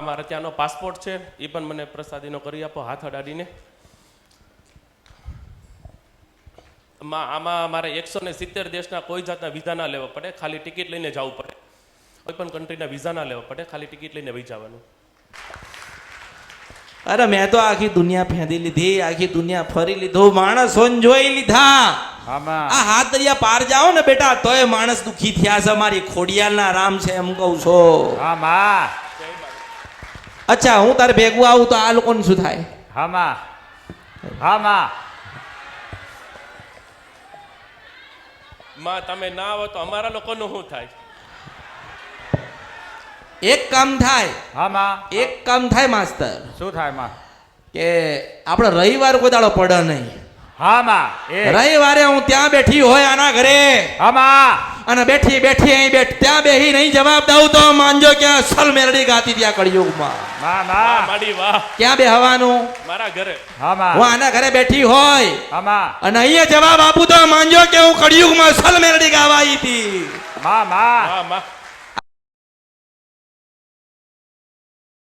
અમારા ત્યાંનો પાસપોર્ટ છે, એ પણ મને પ્રસાદીનો કરી આપો હાથ અડાડીને. આમાં મારે 170 દેશના કોઈ જાતના વિઝા ના લેવા પડે, ખાલી ટિકિટ લઈને જવું પડે. કોઈ પણ કન્ટ્રીના વિઝા ના લેવા પડે, ખાલી ટિકિટ લઈને વહી જવાનું. અરે મેં તો આખી દુનિયા ફેંદી લીધી, આખી દુનિયા ફરી લીધું, માણસો જોઈ લીધા. આ હાથ દરિયા પાર જાઓ ને બેટા તોય માણસ દુખી થયા છે. મારી ખોડિયાલના રામ છે એમ કહું છું. અચ્છા હું તારે ભેગું આવું તો આ લોકોને શું થાય? માં તમે ના આવો તો અમારા લોકોનું શું થાય? એક કામ થાય, એક કામ થાય માસ્તર. શું થાય માં? કે આપણે રવિવાર કોઈ દાડો પડે નહીં. રવિવારે હું ત્યાં બેઠી હોય આના ઘરે અને બેઠી બેઠી અહીં ત્યાં બેહી નહીં જવાબ દઉં તો માનજો ક્યાં અસલ મેરડી ગાતી ત્યાં કળિયુગમાં. ક્યાં બેહવાનું? મારા ઘરે. હું આના ઘરે બેઠી હોય અને અહીંયા જવાબ આપું તો માનજો કે હું કળિયુગમાં અસલ મેરડી ગાવા આવી હતી.